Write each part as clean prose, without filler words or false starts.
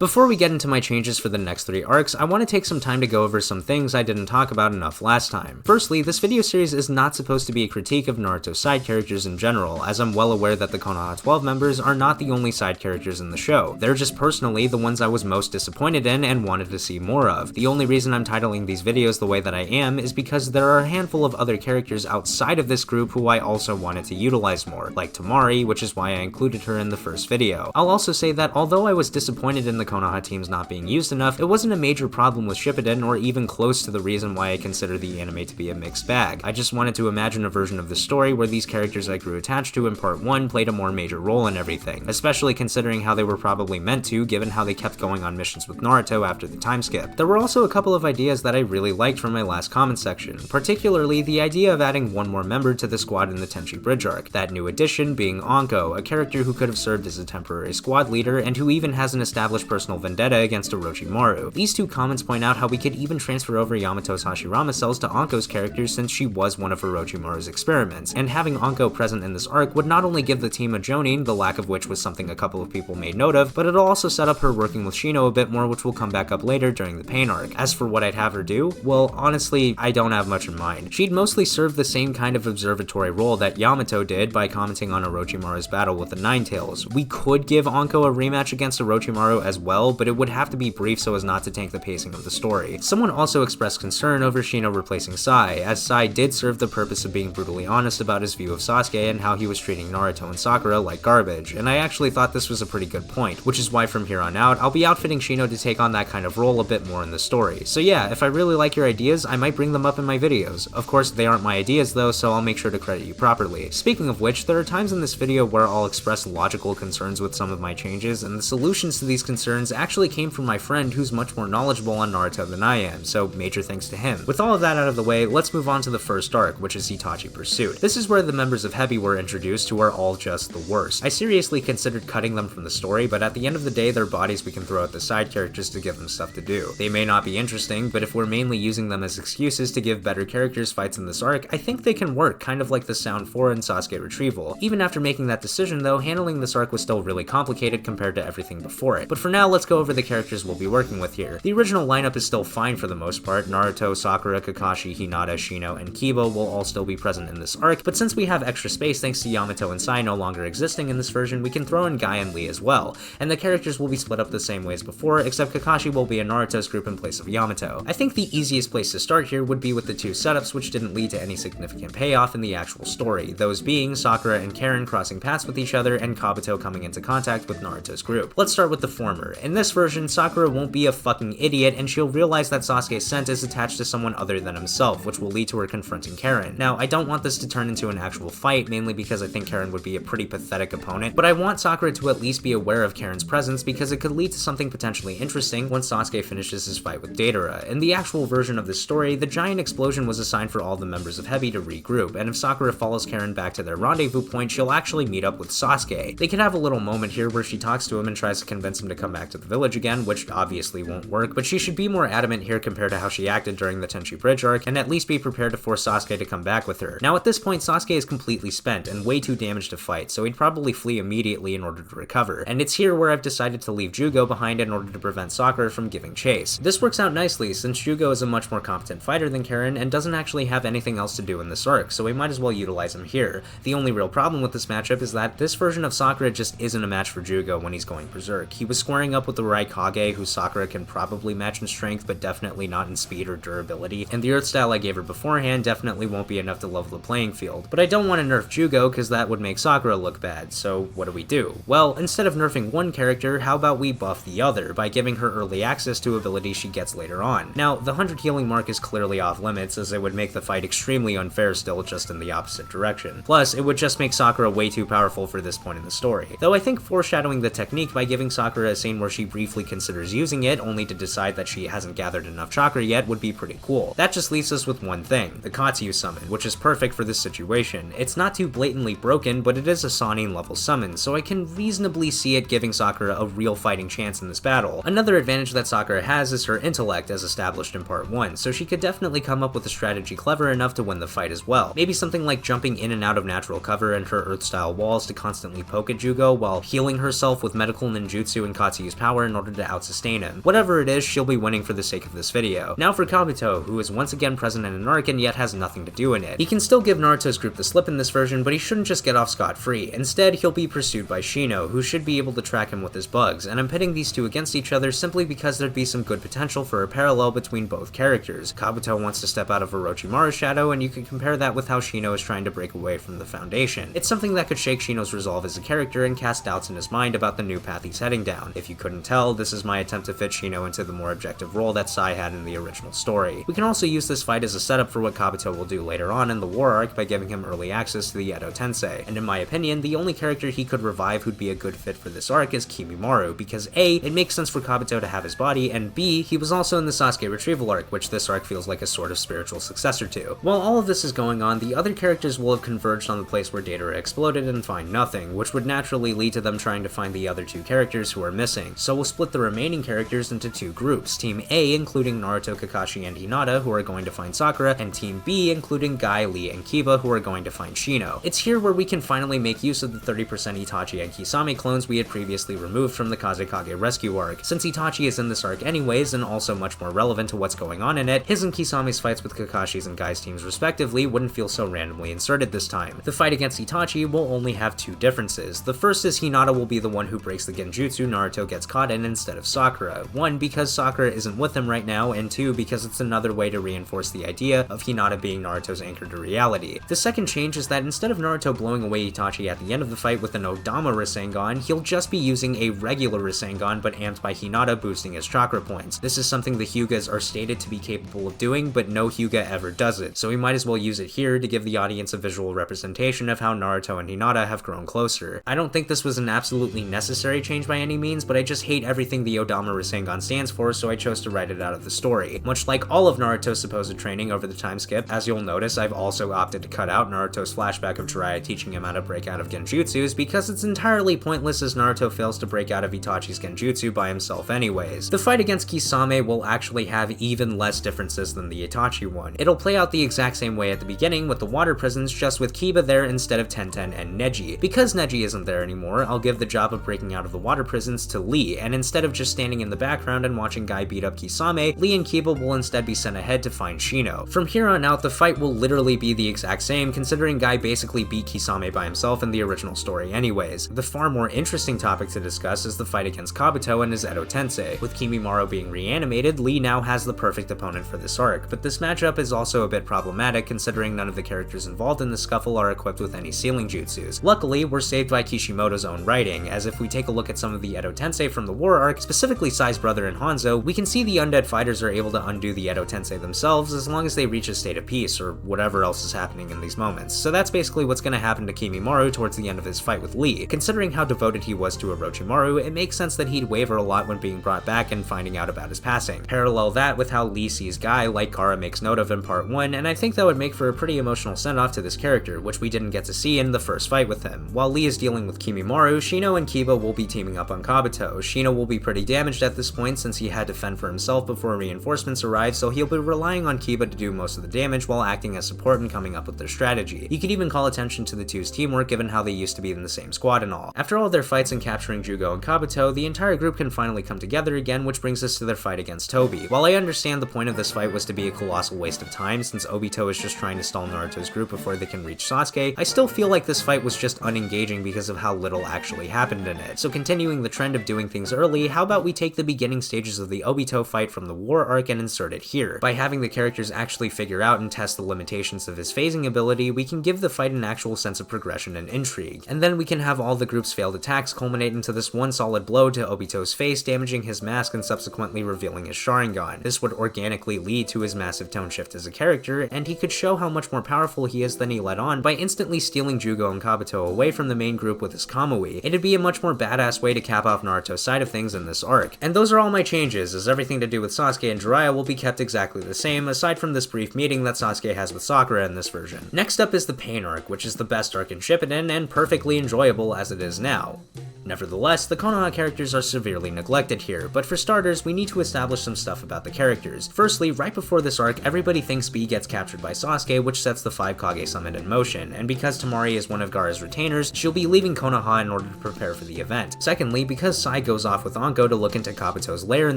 Before we get into my changes for the next 3 arcs, I want to take some time to go over some things I didn't talk about enough last time. Firstly, this video series is not supposed to be a critique of Naruto's side characters in general, as I'm well aware that the Konoha 12 members are not the only side characters in the show. They're just personally the ones I was most disappointed in and wanted to see more of. The only reason I'm titling these videos the way that I am is because there are a handful of other characters outside of this group who I also wanted to utilize more, like Tamari, which is why I included her in the first video. I'll also say that although I was disappointed in the Konoha teams not being used enough, it wasn't a major problem with Shippuden or even close to the reason why I consider the anime to be a mixed bag. I just wanted to imagine a version of the story where these characters I grew attached to in part 1 played a more major role in everything, especially considering how they were probably meant to given how they kept going on missions with Naruto after the time skip. There were also a couple of ideas that I really liked from my last comment section, particularly the idea of adding one more member to the squad in the Tenchi Bridge arc, that new addition being Anko, a character who could have served as a temporary squad leader and who even has an established personal vendetta against Orochimaru. These two comments point out how we could even transfer over Yamato's Hashirama cells to Anko's character since she was one of Orochimaru's experiments, and having Anko present in this arc would not only give the team a Jonin, the lack of which was something a couple of people made note of, but it'll also set up her working with Shino a bit more, which will come back up later during the Pain arc. As for what I'd have her do, well, honestly, I don't have much in mind. She'd mostly serve the same kind of observatory role that Yamato did by commenting on Orochimaru's battle with the Nine-Tails. We could give Anko a rematch against Orochimaru as well, but it would have to be brief so as not to tank the pacing of the story. Someone also expressed concern over Shino replacing Sai, as Sai did serve the purpose of being brutally honest about his view of Sasuke and how he was treating Naruto and Sakura like garbage, and I actually thought this was a pretty good point, which is why from here on out, I'll be outfitting Shino to take on that kind of role a bit more in the story. So yeah, if I really like your ideas, I might bring them up in my videos. Of course, they aren't my ideas though, so I'll make sure to credit you properly. Speaking of which, there are times in this video where I'll express logical concerns with some of my changes, and the solutions to these concerns actually came from my friend who's much more knowledgeable on Naruto than I am, so major thanks to him. With all of that out of the way, let's move on to the first arc, which is Itachi Pursuit. This is where the members of Heavy were introduced, who are all just the worst. I seriously considered cutting them from the story, but at the end of the day, they're bodies we can throw at the side characters to give them stuff to do. They may not be interesting, but if we're mainly using them as excuses to give better characters fights in this arc, I think they can work, kind of like the Sound 4 and Sasuke retrieval. Even after making that decision though, handling this arc was still really complicated compared to everything before it. But for now, let's go over the characters we'll be working with here. The original lineup is still fine for the most part. Naruto, Sakura, Kakashi, Hinata, Shino, and Kiba will all still be present in this arc, but since we have extra space thanks to Yamato and Sai no longer existing in this version, we can throw in Guy and Lee as well, and the characters will be split up the same way as before, except Kakashi will be in Naruto's group in place of Yamato. I think the easiest place to start here would be with the two setups which didn't lead to any significant payoff in the actual story, those being Sakura and Karen crossing paths with each other and Kabuto coming into contact with Naruto's group. Let's start with the former. In this version, Sakura won't be a fucking idiot and she'll realize that Sasuke's scent is attached to someone other than himself, which will lead to her confronting Karen. Now, I don't want this to turn into an actual fight, mainly because I think Karen would be a pretty pathetic opponent, but I want Sakura to at least be aware of Karen's presence because it could lead to something potentially interesting once Sasuke finishes his fight with Deidara. In the actual version of this story, the giant explosion was a sign for all the members of Heavy to regroup, and if Sakura follows Karen back to their rendezvous point, she'll actually meet up with Sasuke. They could have a little moment here where she talks to him and tries to convince him to come back to the village again, which obviously won't work, but she should be more adamant here compared to how she acted during the Tenchi Bridge arc, and at least be prepared to force Sasuke to come back with her. Now at this point, Sasuke is completely spent and way too damaged to fight, so he'd probably flee immediately in order to recover, and it's here where I've decided to leave Jugo behind in order to prevent Sakura from giving chase. This works out nicely since Jugo is a much more competent fighter than Karen and doesn't actually have anything else to do in this arc, so we might as well utilize him here. The only real problem with this matchup is that this version of Sakura just isn't a match for Jugo when he's going berserk. He was squaring up with the Raikage, who Sakura can probably match in strength but definitely not in speed or durability, and the Earth style I gave her beforehand definitely won't be enough to level the playing field. But I don't want to nerf Jugo because that would make Sakura look bad, so what do? Well, instead of nerfing one character, how about we buff the other by giving her early access to abilities she gets later on. Now, the 100 healing mark is clearly off limits as it would make the fight extremely unfair still, just in the opposite direction. Plus, it would just make Sakura way too powerful for this point in the story. Though I think foreshadowing the technique by giving Sakura a scene where she briefly considers using it only to decide that she hasn't gathered enough chakra yet would be pretty cool. That just leaves us with one thing, the Kage Summit, which is perfect for this situation. It's not too blatantly broken, but it is a Sannin level summon, so I can reasonably see it giving Sakura a real fighting chance in this battle. Another advantage that Sakura has is her intellect as established in part 1, so she could definitely come up with a strategy clever enough to win the fight as well. Maybe something like jumping in and out of natural cover and her earth style walls to constantly poke at Jugo while healing herself with medical ninjutsu and Kage use power in order to out-sustain him. Whatever it is, she'll be winning for the sake of this video. Now for Kabuto, who is once again present in an arc and yet has nothing to do in it. He can still give Naruto's group the slip in this version, but he shouldn't just get off scot-free. Instead, he'll be pursued by Shino, who should be able to track him with his bugs, and I'm pitting these two against each other simply because there'd be some good potential for a parallel between both characters. Kabuto wants to step out of Orochimaru's shadow, and you can compare that with how Shino is trying to break away from the Foundation. It's something that could shake Shino's resolve as a character and cast doubts in his mind about the new path he's heading down. If you couldn't tell, this is my attempt to fit Shino into the more objective role that Sai had in the original story. We can also use this fight as a setup for what Kabuto will do later on in the war arc by giving him early access to the Edo Tensei, and in my opinion, the only character he could revive who'd be a good fit for this arc is Kimimaro, because A, it makes sense for Kabuto to have his body, and B, he was also in the Sasuke retrieval arc, which this arc feels like a sort of spiritual successor to. While all of this is going on, the other characters will have converged on the place where Deidara exploded and find nothing, which would naturally lead to them trying to find the other two characters who are missing. So we'll split the remaining characters into two groups, Team A including Naruto, Kakashi, and Hinata, who are going to find Sakura, and Team B including Guy, Lee, and Kiba, who are going to find Shino. It's here where we can finally make use of the 30% Itachi and Kisame clones we had previously removed from the Kazekage rescue arc. Since Itachi is in this arc anyways, and also much more relevant to what's going on in it, his and Kisame's fights with Kakashi's and Guy's teams respectively wouldn't feel so randomly inserted this time. The fight against Itachi will only have two differences. The first is Hinata will be the one who breaks the genjutsu Naruto gets caught in instead of Sakura. One, because Sakura isn't with him right now, and two, because it's another way to reinforce the idea of Hinata being Naruto's anchor to reality. The second change is that instead of Naruto blowing away Itachi at the end of the fight with an Odama Rasengan, he'll just be using a regular Rasengan but amped by Hinata boosting his chakra points. This is something the Hyugas are stated to be capable of doing, but no Hyuga ever does it, so we might as well use it here to give the audience a visual representation of how Naruto and Hinata have grown closer. I don't think this was an absolutely necessary change by any means, but I just hate everything the Odama Rasengan stands for, so I chose to write it out of the story. Much like all of Naruto's supposed training over the time skip, as you'll notice, I've also opted to cut out Naruto's flashback of Jiraiya teaching him how to break out of genjutsus because it's entirely pointless as Naruto fails to break out of Itachi's genjutsu by himself anyways. The fight against Kisame will actually have even less differences than the Itachi one. It'll play out the exact same way at the beginning with the water prisons, just with Kiba there instead of Tenten and Neji. Because Neji isn't there anymore, I'll give the job of breaking out of the water prisons to Lee, and instead of just standing in the background and watching Guy beat up Kisame, Lee and Kiba will instead be sent ahead to find Shino. From here on out, the fight will literally be the exact same, considering Guy basically beat Kisame by himself in the original story anyways. The far more interesting topic to discuss is the fight against Kabuto and his Edo Tensei. With Kimimaro being reanimated, Lee now has the perfect opponent for this arc, but this matchup is also a bit problematic considering none of the characters involved in the scuffle are equipped with any sealing jutsus. Luckily, we're saved by Kishimoto's own writing, as if we take a look at some of the Edo Tensei from the war arc, specifically Sai's brother and Hanzo, we can see the undead fighters are able to undo the Edo Tensei themselves as long as they reach a state of peace, or whatever else is happening in these moments. So that's basically what's going to happen to Kimimaro towards the end of his fight with Lee. Considering how devoted he was to Orochimaru, it makes sense that he'd waver a lot when being brought back and finding out about his passing. Parallel that with how Lee sees Guy, like Kara makes note of in part 1, and I think that would make for a pretty emotional send-off to this character, which we didn't get to see in the first fight with him. While Lee is dealing with Kimimaro, Shino and Kiba will be teaming up on Kabuto. Shino will be pretty damaged at this point since he had to fend for himself before reinforcements arrive, so he'll be relying on Kiba to do most of the damage while acting as support and coming up with their strategy. You could even call attention to the two's teamwork given how they used to be in the same squad and all. After all their fights and capturing Jugo and Kabuto, the entire group can finally come together again, which brings us to their fight against Tobi. While I understand the point of this fight was to be a colossal waste of time since Obito is just trying to stall Naruto's group before they can reach Sasuke, I still feel like this fight was just unengaging because of how little actually happened in it. So continuing the trend of doing things early, how about we take the beginning stages of the Obito fight from the war arc and insert it here. By having the characters actually figure out and test the limitations of his phasing ability, we can give the fight an actual sense of progression and intrigue. And then we can have all the group's failed attacks culminate into this one solid blow to Obito's face, damaging his mask and subsequently revealing his Sharingan. This would organically lead to his massive tone shift as a character, and he could show how much more powerful he is than he let on by instantly stealing Jugo and Kabuto away from the main group with his Kamui. It'd be a much more badass way to cap off Naruto's side of things in this arc. And those are all my changes, as everything to do with Sasuke and Jiraiya will be kept exactly the same, aside from this brief meeting that Sasuke has with Sakura in this version. Next up is the Pain arc, which is the best arc in Shippuden and perfectly enjoyable as it is now. Nevertheless, the Konoha characters are severely neglected here, but for starters, we need to establish some stuff about the characters. Firstly, right before this arc, everybody thinks Bee gets captured by Sasuke, which sets the 5 Kage Summit in motion, and because Temari is one of Gaara's retainers, she'll be leaving Konoha in order to prepare for the event. Secondly, because Sai goes off with Anko to look into Kabuto's lair in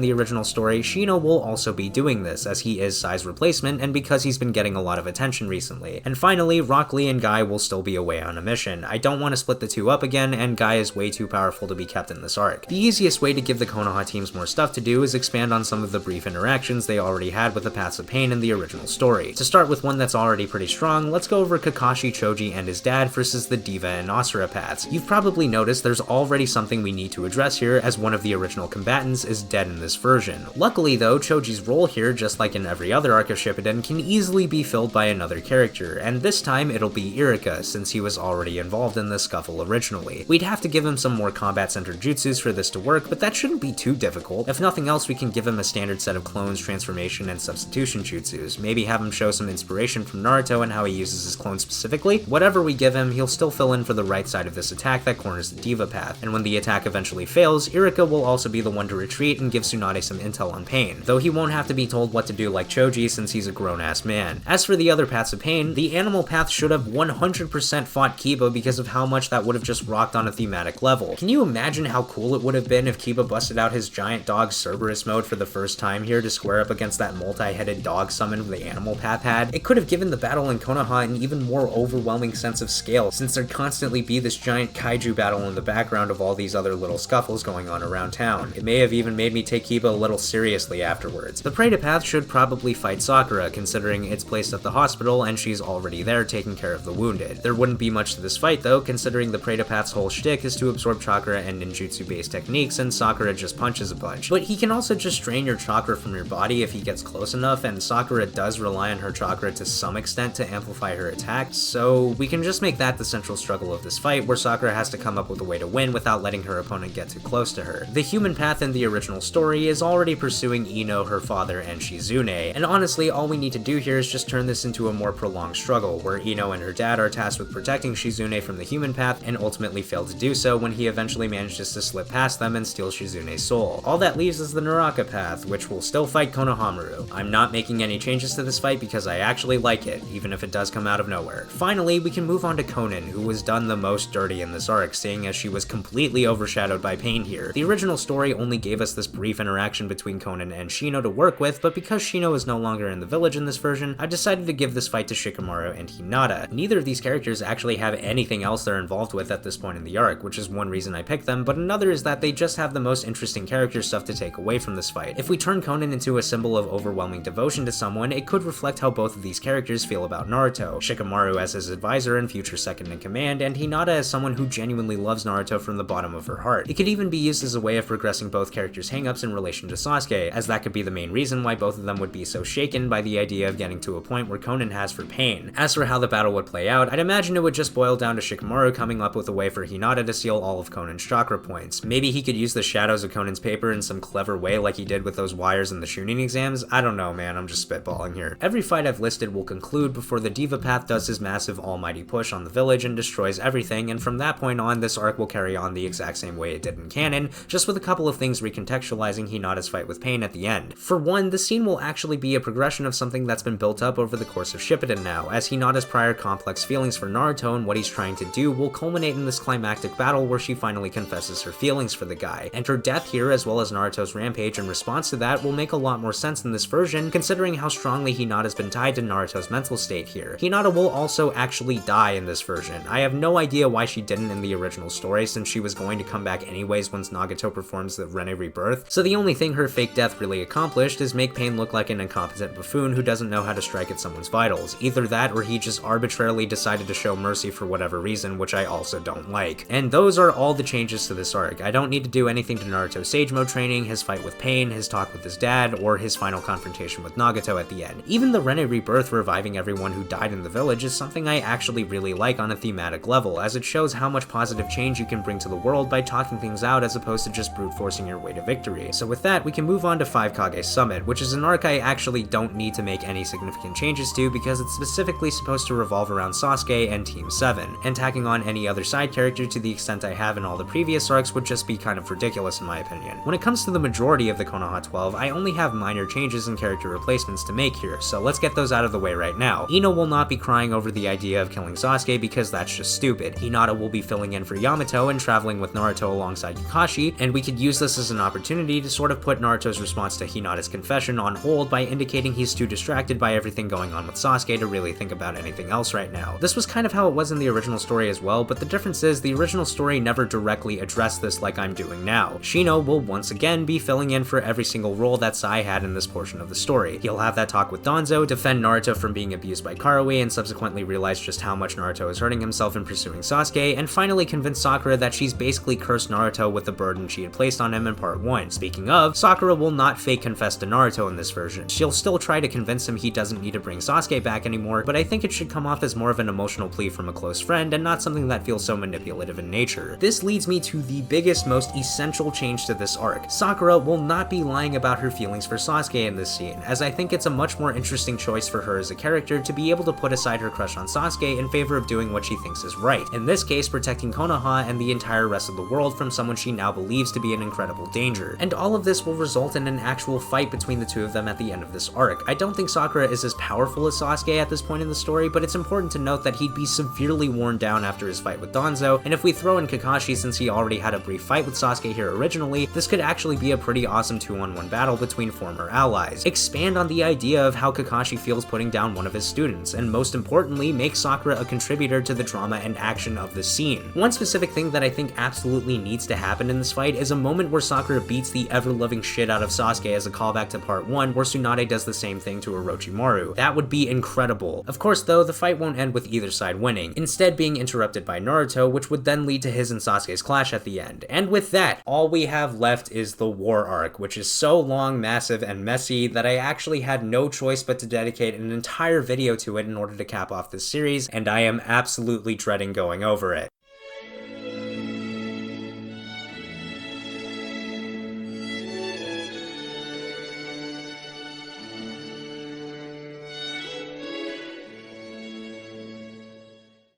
the original story, Shino will also be doing this, as he is Sai's replacement, and because he's been getting a lot of attention recently. And finally, Rock Lee and Guy will still be away on a mission. I don't want to split the two up again, and Guy is way too powerful to be kept in this arc. The easiest way to give the Konoha teams more stuff to do is expand on some of the brief interactions they already had with the Paths of Pain in the original story. To start with one that's already pretty strong, let's go over Kakashi, Choji, and his dad versus the Diva and Asura paths. You've probably noticed there's already something we need to address here, as one of the original combatants is dead in this version. Luckily though, Choji's role here, just like in every other arc of Shippuden, can easily be filled by another character, and this time it'll be Irika, since he was already involved in this scuffle originally. We'd have to give him some more combat-centered jutsus for this to work, but that shouldn't be too difficult. If nothing else, we can give him a standard set of clones, transformation, and substitution jutsus. Maybe have him show some inspiration from Naruto and how he uses his clones specifically. Whatever we give him, he'll still fill in for the right side of this attack that corners the Diva path, and when the attack eventually fails, Irika will also be the one to retreat and give Tsunade some intel on Pain, though he won't have to be told what to do like Choji since he's a grown-ass man. As for the other paths of Pain, the animal path should have 100% fought Kiba because of how much that would have just rocked on a thematic level. Can you imagine how cool it would have been if Kiba busted out his giant dog Cerberus mode for the first time here to square up against that multi-headed dog summon the animal path had? It could have given the battle in Konoha an even more overwhelming sense of scale, since there'd constantly be this giant kaiju battle in the background of all these other little scuffles going on around town. It may have even made me take Kiba a little seriously afterwards. The Preta path should probably fight Sakura, considering it's placed at the hospital and she's already there taking care of the wounded. There wouldn't be much to this fight though, considering the Preta path's whole shtick is to absorb chakra and ninjutsu based techniques, and Sakura just punches a bunch. But he can also just drain your chakra from your body if he gets close enough, and Sakura does rely on her chakra to some extent to amplify her attacks, so we can just make that the central struggle of this fight, where Sakura has to come up with a way to win without letting her opponent get too close to her. The human path in the original story is already pursuing Ino, her father, and Shizune, and honestly all we need to do here is just turn this into a more prolonged struggle, where Ino and her dad are tasked with protecting Shizune from the human path and ultimately fail to do so when he eventually manages to slip past them and steal Shizune's soul. All that leaves is the Naraka path, which will still fight Konohamaru. I'm not making any changes to this fight because I actually like it, even if it does come out of nowhere. Finally, we can move on to Konan, who was done the most dirty in this arc, seeing as she was completely overshadowed by Pain here. The original story only gave us this brief interaction between Konan and Shino to work with, but because Shino is no longer in the village in this version, I decided to give this fight to Shikamaru and Hinata. Neither of these characters actually have anything else they're involved with at this point in the arc, which is one reason I picked them, but another is that they just have the most interesting character stuff to take away from this fight. If we turn Konan into a symbol of overwhelming devotion to someone, it could reflect how both of these characters feel about Naruto, Shikamaru as his advisor and future second in command, and Hinata as someone who genuinely loves Naruto from the bottom of her heart. It could even be used as a way of progressing both characters' hangups in relation to Sasuke, as that could be the main reason why both of them would be so shaken by the idea of getting to a point where Konan has for Pain. As for how the battle would play out, I'd imagine it would just boil down to Shikamaru coming up with a way for Hinata to steal all of Konan's chakra points. Maybe he could use the shadows of Konan's paper in some clever way like he did with those wires in the Chunin exams. I don't know, man, I'm just spitballing here. Every fight I've listed will conclude before the Diva Path does his massive almighty push on the village and destroys everything, and from that point on, this arc will carry on the exact same way it did in canon, just with a couple of things recontextualizing Hinata's fight with Pain at the end. For one, the scene will actually be a progression of something that's been built up over the course of Shippuden now, as Hinata's prior complex feelings for Naruto and what he's trying to do will culminate in this climactic battle where she finally confesses her feelings for the guy, and her death here as well as Naruto's rampage in response to that will make a lot more sense in this version, considering how strongly Hinata's been tied to Naruto's mental state here. Hinata will also actually die in this version. I have no idea why she didn't in the original story, since she was going to come back anyways once Nagato performs the Rene Rebirth, so the only thing her fake death really accomplished is make Pain look like an incompetent buffoon who doesn't know how to strike at someone's vitals. Either that or he just arbitrarily decided to show mercy for whatever reason, which I also don't like. And those are all the changes to this arc. I don't need to do anything to Naruto's Sage Mode training, his fight with Pain, his talk with his dad, or his final confrontation with Nagato at the end. Even the Rene Rebirth reviving everyone who died in the village is something I actually really like on a thematic level, as it shows how much positive change you can bring to the world by talking things out as opposed to just brute forcing your way to victory. So with that, we can move on to 5 Kage Summit, which is an arc I actually don't need to make any significant changes to because it's specifically supposed to revolve around Sasuke and Team 7, and tacking on any other side character to the extent I have have in all the previous arcs would just be kind of ridiculous in my opinion. When it comes to the majority of the Konoha 12, I only have minor changes and character replacements to make here, so let's get those out of the way right now. Ino will not be crying over the idea of killing Sasuke because that's just stupid. Hinata will be filling in for Yamato and traveling with Naruto alongside Kakashi, and we could use this as an opportunity to sort of put Naruto's response to Hinata's confession on hold by indicating he's too distracted by everything going on with Sasuke to really think about anything else right now. This was kind of how it was in the original story as well, but the difference is the original story never directly addressed this like I'm doing now. Shino will once again be filling in for every single role that Sai had in this portion of the story. He'll have that talk with Danzo, defend Naruto from being abused by Karui, and subsequently realize just how much Naruto is hurting himself in pursuing Sasuke, and finally convince Sakura that she's basically cursed Naruto with the burden she had placed on him in part 1. Speaking of, Sakura will not fake confess to Naruto in this version. She'll still try to convince him he doesn't need to bring Sasuke back anymore, but I think it should come off as more of an emotional plea from a close friend and not something that feels so manipulative in nature. This leads me to the biggest, most essential change to this arc. Sakura will not be lying about her feelings for Sasuke in this scene, as I think it's a much more interesting choice for her as a character to be able to put aside her crush on Sasuke in favor of doing what she thinks is right. In this case, protecting Konoha and the entire rest of the world from someone she now believes to be an incredible danger. And all of this will result in an actual fight between the two of them at the end of this arc. I don't think Sakura is as powerful as Sasuke at this point in the story, but it's important to note that he'd be severely worn down after his fight with Danzo, and if we throw in Kakashi since he already had a brief fight with Sasuke here originally, this could actually be a pretty awesome 2-on-1 battle between former allies. Expand on the idea of how Kakashi feels putting down one of his students, and most importantly, make Sakura a contributor to the drama and action of the scene. One specific thing that I think absolutely needs to happen in this fight is a moment where Sakura beats the ever-loving shit out of Sasuke as a callback to part 1, where Tsunade does the same thing to Orochimaru. That would be incredible. Of course though, the fight won't end with either side winning, instead being interrupted by Naruto, which would then lead to his and Sasuke's clash at the end. And with that, all we have left is the war arc, which is so long, massive, and messy that I actually had no choice but to dedicate an entire video to it in order to cap off this series, and I am absolutely dreading going over it.